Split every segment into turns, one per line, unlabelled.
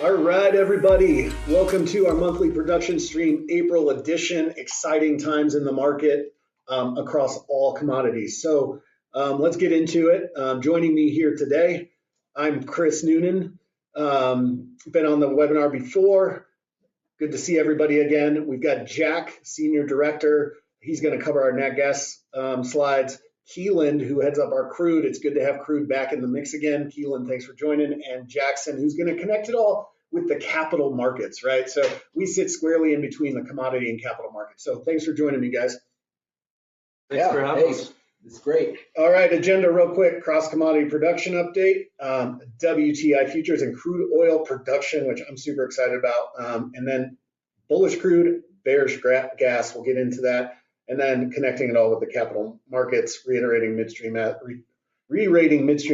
All right, everybody. Welcome to our monthly production stream, April edition. Exciting times in the market across all commodities. So let's get into it. Joining me here today, I'm Chris Noonan. Been on the webinar before. Good to see everybody again. We've got Jack, Senior Director. He's going to cover our nat gas slides. Keelan, who heads up our crude. It's good to have crude back in the mix again. Keelan, thanks for joining. And Jackson, who's going to connect it all with the capital markets, right? So we sit squarely in between the commodity and capital markets. So thanks for joining me, guys.
Thanks for having us.
It's great.
All right, agenda real quick, cross commodity production update, WTI futures and crude oil production, which I'm super excited about. And then bullish crude, bearish gas, we'll get into that. And then connecting it all with the capital markets, re-rating midstream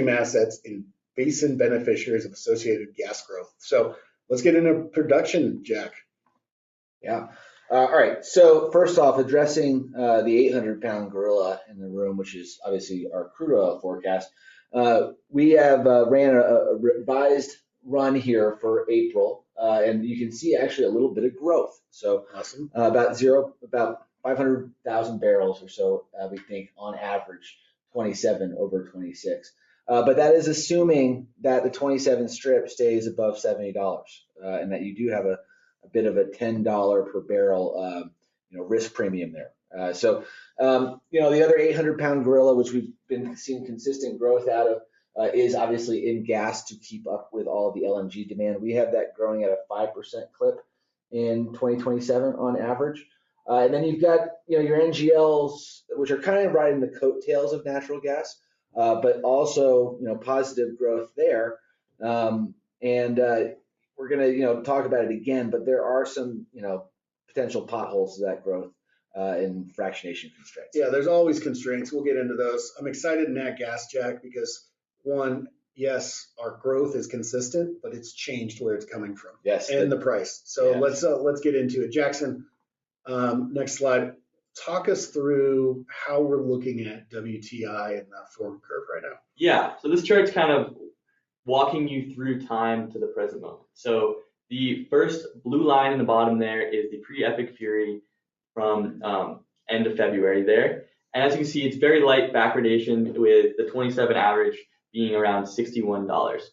assets in basin beneficiaries of associated gas growth. So let's get into production, Jack.
Yeah. All right. So first off, addressing the 800-pound gorilla in the room, which is obviously our crude oil forecast. We have ran a revised run here for April, and you can see actually a little bit of growth. So
awesome.
About 500,000 barrels or so, we think on average, 27 over 26. But that is assuming that the 27 strip stays above $70, and that you do have a bit of a $10 per barrel, risk premium there. So the other 800-pound gorilla, which we've been seeing consistent growth out of, is obviously in gas to keep up with all the LNG demand. We have that growing at a 5% clip in 2027 on average. And then you've got your NGLs, which are kind of riding the coattails of natural gas, but also positive growth there. We're going to talk about it again, but there are some potential potholes to that growth in fractionation constraints.
Yeah, there's always constraints. We'll get into those. I'm excited in nat gas, Jack, because one, yes, our growth is consistent, but it's changed where it's coming from.
Yes,
and the price. So
yes.
Let's get into it. Jackson, next slide. Talk us through how we're looking at WTI and the forward curve right now.
Yeah, so this chart's kind of walking you through time to the present moment. So the first blue line in the bottom there is the pre-epic fury from end of February there. And as you can see, it's very light backwardation with the 27 average being around $61.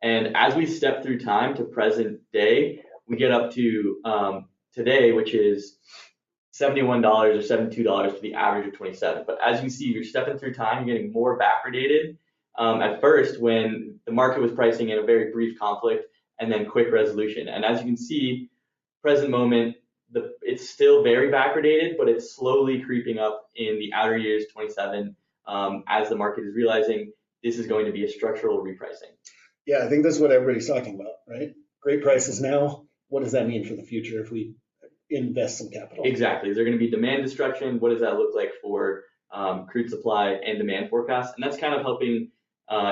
And as we step through time to present day, we get up to today, which is $71 or $72 for the average of 27. But as you can see, you're stepping through time, you're getting more backwardated at first when the market was pricing in a very brief conflict and then quick resolution. And as you can see, present moment, it's still very backwardated, but it's slowly creeping up in the outer years 27 as the market is realizing this is going to be a structural repricing.
Yeah, I think that's what everybody's talking about, right? Great prices now. What does that mean for the future if we invest some capital?
Exactly. Is there going to be demand destruction? What does that look like for crude supply and demand forecasts? And that's kind of helping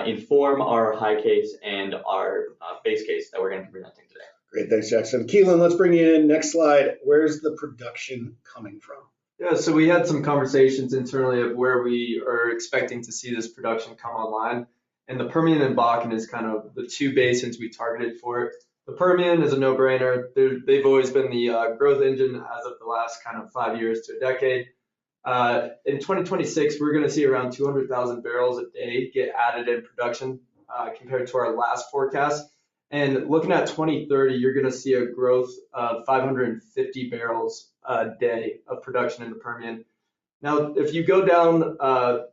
inform our high case and our base case that we're going to be presenting today.
Great, thanks, Jackson. Keelan, let's bring you in. Next slide. Where's the production coming from?
Yeah, so we had some conversations internally of where we are expecting to see this production come online. And the Permian and Bakken is kind of the two basins we targeted for it. The Permian is a no-brainer. They've always been the growth engine as of the last kind of 5 years to a decade. In 2026, we're going to see around 200,000 barrels a day get added in production compared to our last forecast. And looking at 2030, you're going to see a growth of 550 barrels a day of production in the Permian. Now, if you go down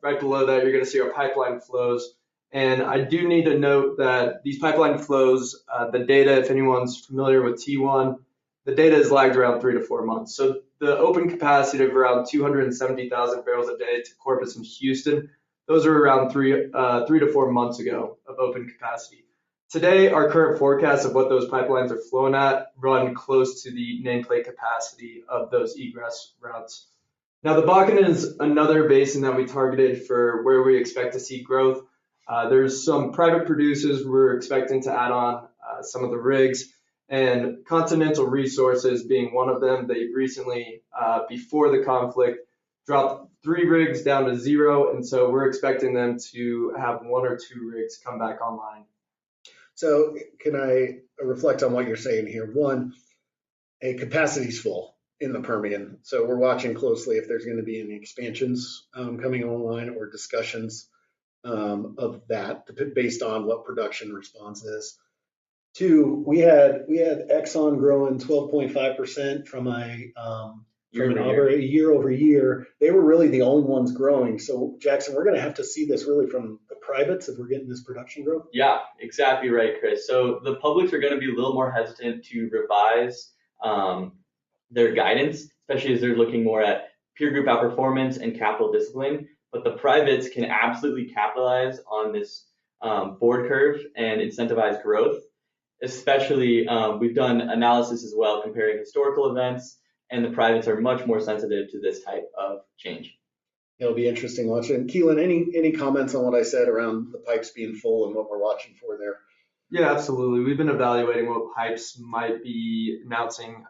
right below that, you're going to see our pipeline flows. And I do need to note that these pipeline flows, the data, if anyone's familiar with T1, the data is lagged around 3 to 4 months. So the open capacity of around 270,000 barrels a day to Corpus and Houston, those are around 3 to 4 months ago of open capacity. Today, our current forecast of what those pipelines are flowing at run close to the nameplate capacity of those egress routes. Now, the Bakken is another basin that we targeted for where we expect to see growth. There's some private producers we're expecting to add on some of the rigs, and Continental Resources being one of them. They recently, before the conflict, dropped 3 rigs down to 0, and so we're expecting them to have 1 or 2 rigs come back online.
So can I reflect on what you're saying here? One, a capacity's full in the Permian. So we're watching closely if there's going to be any expansions coming online or discussions of that based on what production response is. Two, we had Exxon growing 12.5% from year over year. They were really the only ones growing. So Jackson, we're going to have to see this really from the privates if we're getting this production growth.
Yeah, exactly right, Chris. So the publics are going to be a little more hesitant to revise their guidance, especially as they're looking more at peer group outperformance and capital discipline. But the privates can absolutely capitalize on this forward curve and incentivize growth. Especially, we've done analysis as well comparing historical events, and the privates are much more sensitive to this type of change.
It'll be interesting watching. Keelan, any comments on what I said around the pipes being full and what we're watching for there?
Yeah, absolutely. We've been evaluating what pipes might be announcing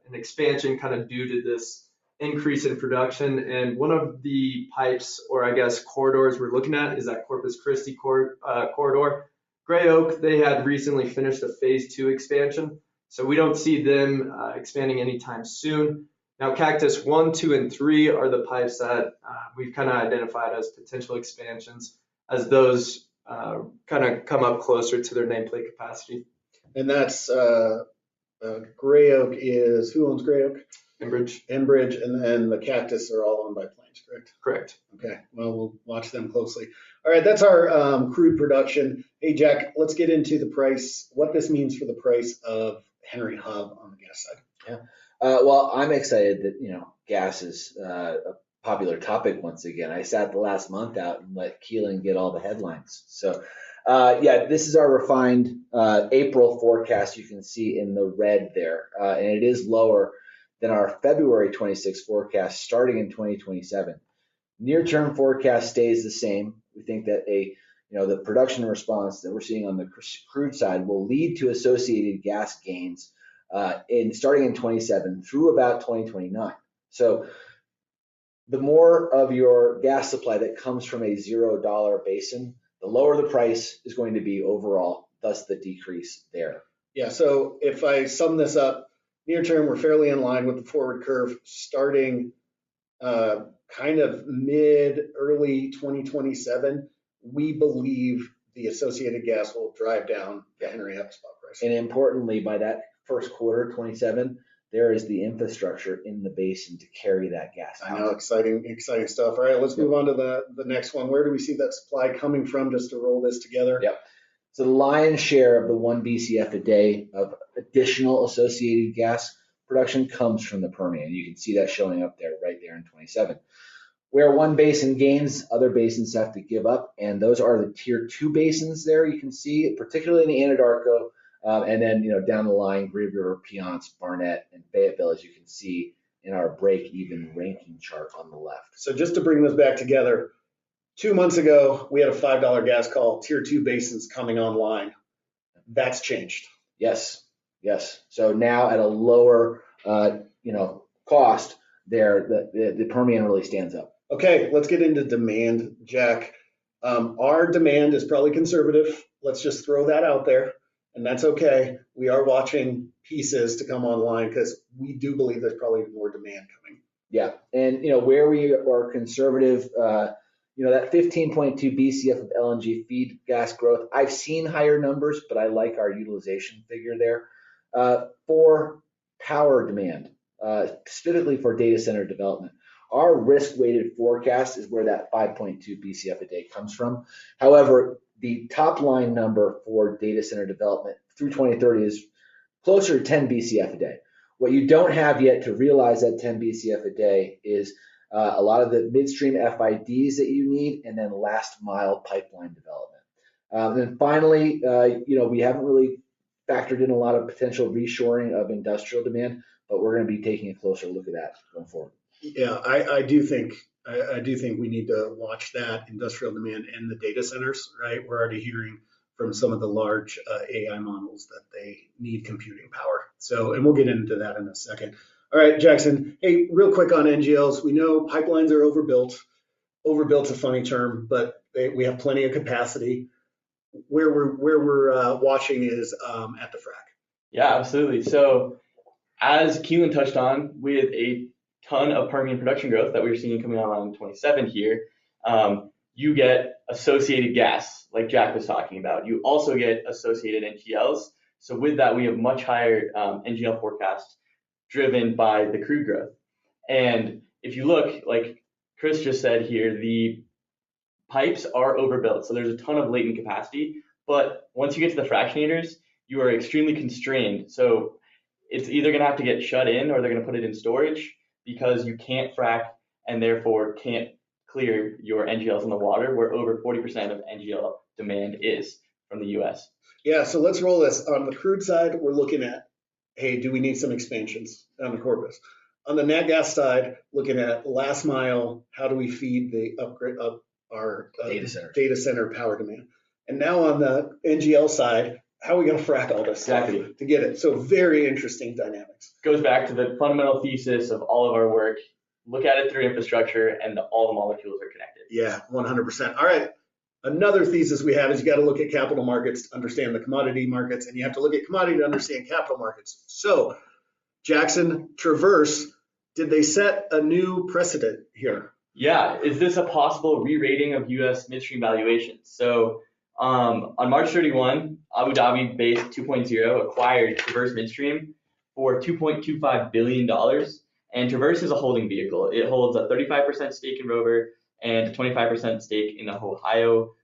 an expansion kind of due to this increase in production. And one of the pipes, or I guess corridors we're looking at, is that Corpus Christi corridor. Gray Oak, they had recently finished a phase 2 expansion, so we don't see them expanding anytime soon. Now, Cactus 1, 2, and 3 are the pipes that we've kind of identified as potential expansions as those kind of come up closer to their nameplate capacity.
And that's Gray Oak is, who owns Gray Oak?
Enbridge.
Enbridge, and then the Cactus are all owned by Plains, correct?
Correct.
Okay, well, we'll watch them closely. All right, that's our crude production. Hey, Jack, let's get into the price, what this means for the price of Henry Hub on the gas side.
Yeah. Well, I'm excited that, gas is a popular topic once again. I sat the last month out and let Keelan get all the headlines. So, this is our refined April forecast. You can see in the red there, and it is lower than our February 26 forecast starting in 2027. Near-term forecast stays the same. We think that the production response that we're seeing on the crude side will lead to associated gas gains starting in 27 through about 2029. So the more of your gas supply that comes from a $0 basin, the lower the price is going to be overall, thus the decrease there.
Yeah, so if I sum this up, near term, we're fairly in line with the forward curve starting kind of early 2027. We believe the associated gas will drive down the Henry Hub spot price.
And importantly, by that first quarter, 27, there is the infrastructure in the basin to carry that gas out.
I know, exciting stuff. All right, let's move on to the next one. Where do we see that supply coming from just to roll this together?
Yep. So the lion's share of the 1 BCF a day of additional associated gas production comes from the Permian. You can see that showing up there, right there in 27. Where one basin gains, other basins have to give up, and those are the tier 2 basins there. You can see, particularly in the Anadarko, and then down the line, Green River, Piceance, Barnett, and Fayetteville, as you can see in our break-even ranking chart on the left.
So just to bring this back together, 2 months ago, we had a $5 gas call, tier 2 basins coming online. That's changed.
Yes. So now at a lower, cost there, the Permian really stands up.
Okay, let's get into demand, Jack. Our demand is probably conservative. Let's just throw that out there, and that's okay. We are watching pieces to come online because we do believe there's probably more demand coming.
Yeah, and where we are conservative, that 15.2 BCF of LNG feed gas growth, I've seen higher numbers, but I like our utilization figure there. For power demand, specifically for data center development, our risk-weighted forecast is where that 5.2 BCF a day comes from. However, the top line number for data center development through 2030 is closer to 10 BCF a day. What you don't have yet to realize that 10 BCF a day is a lot of the midstream FIDs that you need, and then last mile pipeline development. Then finally, we haven't really factored in a lot of potential reshoring of industrial demand, but we're going to be taking a closer look at that going forward.
Yeah, I do think we need to watch that industrial demand and the data centers, right? We're already hearing from some of the large AI models that they need computing power. So, and we'll get into that in a second. All right, Jackson. Hey, real quick on NGLs. We know pipelines are overbuilt. Overbuilt's a funny term, but we have plenty of capacity. where we're watching is at the frac.
Yeah, absolutely. So as Keelan touched on, with a ton of Permian production growth that we're seeing coming online in 27 here, you get associated gas, like Jack was talking about. You also get associated NGLs. So with that, we have much higher NGL forecasts driven by the crude growth. And if you look, like Chris just said here, the pipes are overbuilt. So there's a ton of latent capacity. But once you get to the fractionators, you are extremely constrained. So it's either going to have to get shut in or they're going to put it in storage because you can't frack and therefore can't clear your NGLs in the water, where over 40% of NGL demand is from the US.
Yeah, so let's roll this. On the crude side, we're looking at, hey, do we need some expansions on the Corpus? On the nat gas side, looking at last mile, how do we feed the upgrade of our data center power demand? And now on the NGL side, how are we going to frack all this stuff to get it? So very interesting dynamics.
Goes back to the fundamental thesis of all of our work. Look at it through infrastructure and all the molecules are connected.
Yeah, 100%. All right. Another thesis we have is you got to look at capital markets to understand the commodity markets, and you have to look at commodity to understand capital markets. So, Jackson, Traverse, did they set a new precedent here?
Yeah. Is this a possible re-rating of U.S. midstream valuations? So, on March 31, Abu Dhabi-based 2.0 acquired Traverse Midstream for $2.25 billion. And Traverse is a holding vehicle. It holds a 35% stake in Rover and a 25% stake in the Ohio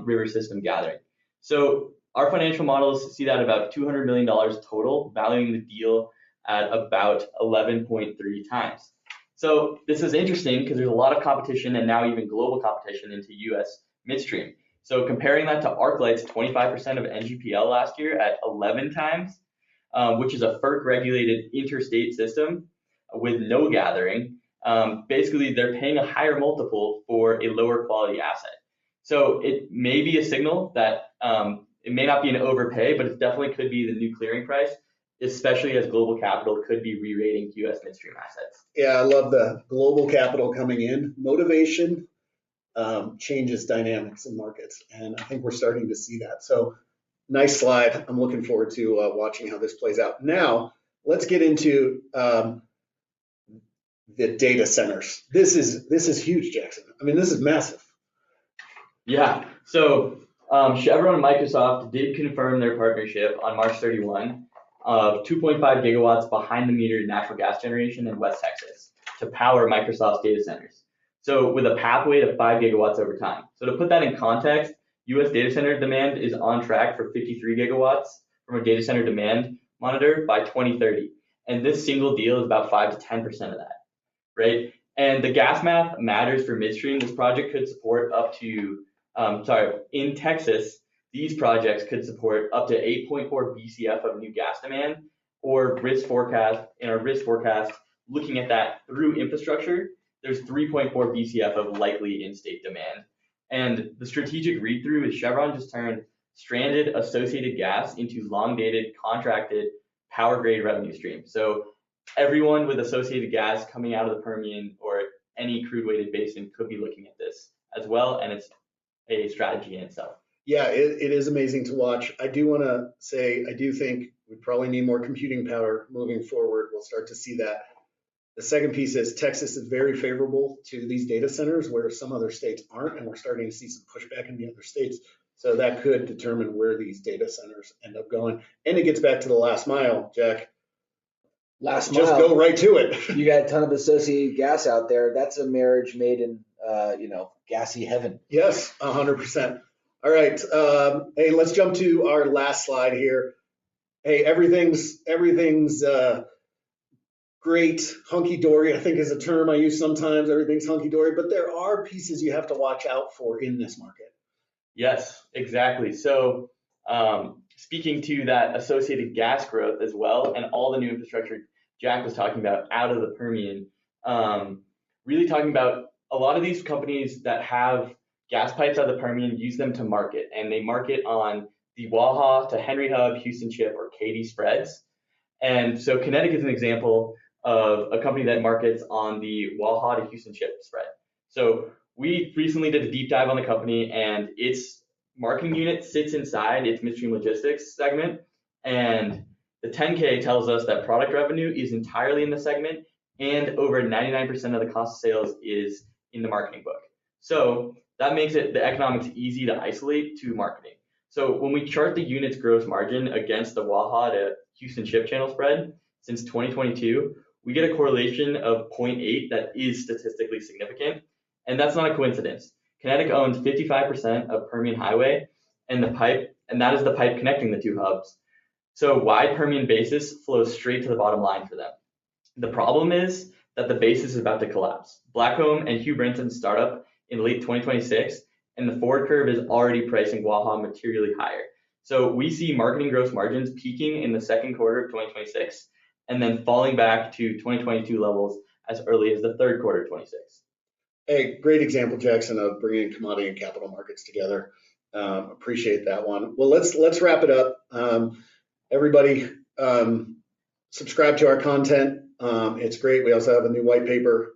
River System gathering. So our financial models see that about $200 million total, valuing the deal at about 11.3 times. So this is interesting because there's a lot of competition and now even global competition into U.S. midstream. So comparing that to ArcLight's 25% of NGPL last year at 11 times, which is a FERC-regulated interstate system with no gathering, basically they're paying a higher multiple for a lower quality asset. So it may be a signal that it may not be an overpay, but it definitely could be the new clearing price, especially as global capital could be re-rating U.S. midstream assets.
Yeah, I love the global capital coming in. Motivation changes dynamics in markets, and I think we're starting to see that. So nice slide. I'm looking forward to watching how this plays out. Now, let's get into the data centers. This is huge, Jackson. I mean, this is massive.
Yeah. So Chevron and Microsoft did confirm their partnership on March 31 of 2.5 gigawatts behind the meter natural gas generation in West Texas to power Microsoft's data centers. So with a pathway to 5 gigawatts over time. So to put that in context, U.S. data center demand is on track for 53 gigawatts from a data center demand monitor by 2030. And this single deal is about 5 to 10% of that, right? And the gas math matters for midstream. This project could support up to, in Texas, these projects could support up to 8.4 BCF of new gas demand, or in our risk forecast, looking at that through infrastructure, there's 3.4 BCF of likely in-state demand. And the strategic read-through is Chevron just turned stranded associated gas into long-dated, contracted, power-grade revenue stream. So everyone with associated gas coming out of the Permian or any crude-weighted basin could be looking at this as well, and it's a strategy in itself.
Yeah, it is amazing to watch. I do want to say, I do think we probably need more computing power moving forward. We'll start to see that. The second piece is Texas is very favorable to these data centers where some other states aren't, and we're starting to see some pushback in the other states. So that could determine where these data centers end up going. And it gets back to the last mile, Jack.
Last mile.
Just go right to it.
You got a ton of associated gas out there. That's a marriage made in, gassy heaven.
Yes, 100%. All right. Hey, let's jump to our last slide here. Hey, everything's great, hunky-dory, I think is a term I use sometimes. Everything's hunky-dory, but there are pieces you have to watch out for in this market.
Yes, exactly. So speaking to that associated gas growth as well, and all the new infrastructure Jack was talking about out of the Permian, really talking about a lot of these companies that have gas pipes out of the Permian use them to market, and they market on the Waha to Henry Hub, Houston Ship, or Katy spreads. And so Kinetic is an example of a company that markets on the Waha to Houston Ship spread. So we recently did a deep dive on the company, and its marketing unit sits inside its midstream logistics segment, and the 10K tells us that product revenue is entirely in the segment, and over 99% of the cost of sales is in the marketing book. So that makes it the economics easy to isolate to marketing. So when we chart the unit's gross margin against the Waha to Houston Ship Channel spread since 2022, we get a correlation of 0.8 that is statistically significant, and that's not a coincidence. Kinetic owns 55% of Permian Highway and that is the pipe connecting the two hubs. So wide Permian basis flows straight to the bottom line for them. The problem is that the basis is about to collapse. Blackcomb and Hugh Brinson start up in late 2026, and the forward curve is already pricing Waha materially higher. So we see marketing gross margins peaking in the second quarter of 2026, and then falling back to 2022 levels as early as the third quarter of 26.
Hey, great example, Jackson, of bringing commodity and capital markets together. Appreciate that one. Well, let's wrap it up. Everybody, subscribe to our content. It's great. We also have a new white paper.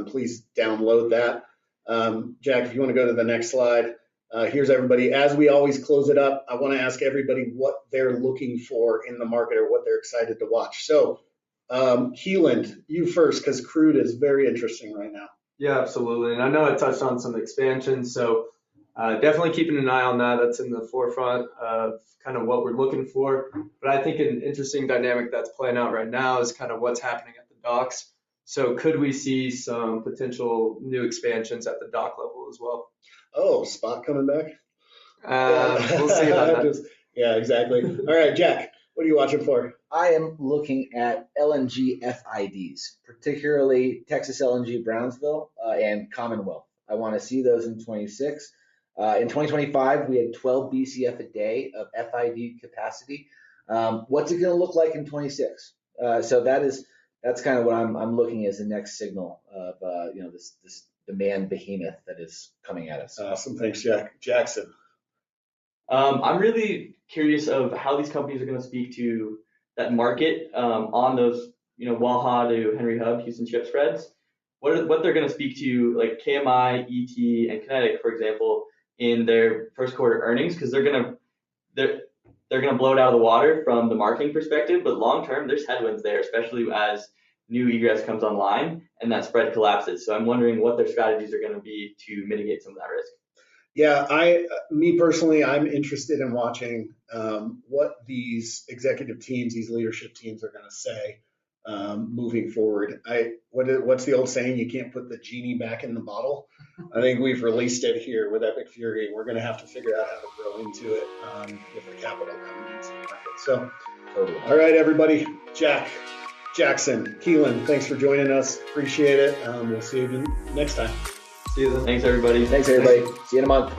Please download that. Jack, if you want to go to the next slide, here's everybody. As we always close it up, I want to ask everybody what they're looking for in the market or what they're excited to watch. So, Keeland, you first, because crude is very interesting right now.
Yeah, absolutely. And I know I touched on some expansion, so definitely keeping an eye on that. That's in the forefront of kind of what we're looking for. But I think an interesting dynamic that's playing out right now is kind of what's happening at the docks. So could we see some potential new expansions at the dock level as well?
Oh, spot coming back?
We'll see about that.
Yeah, exactly. All right, Jack, what are you watching for?
I am looking at LNG FIDs, particularly Texas LNG Brownsville and Commonwealth. I want to see those in 26. In 2025, we had 12 BCF a day of FID capacity. What's it going to look like in 26? So that's kind of what I'm looking as the next signal of this demand behemoth that is coming at us.
Awesome, thanks, Jack. Jackson.
I'm really curious of how these companies are going to speak to that market on those, Waha to Henry Hub, Houston Ship spreads. What they're going to speak to, like KMI, ET, and Kinetic, for example, in their first quarter earnings, because they're gonna blow it out of the water from the marketing perspective. But long term, there's headwinds there, especially as new egress comes online and that spread collapses. So I'm wondering what their strategies are going to be to mitigate some of that risk.
Yeah, me personally, I'm interested in watching what these executive teams, these leadership teams are going to say moving forward. What's the old saying? You can't put the genie back in the bottle. I think we've released it here with Epic Fury. We're going to have to figure out how to grow into it with the capital coming into the market. So, totally. All right, everybody. Jackson, Keelan, thanks for joining us. Appreciate it. We'll see you next time.
See you then.
Thanks, everybody.
Thanks, everybody. See you in a month.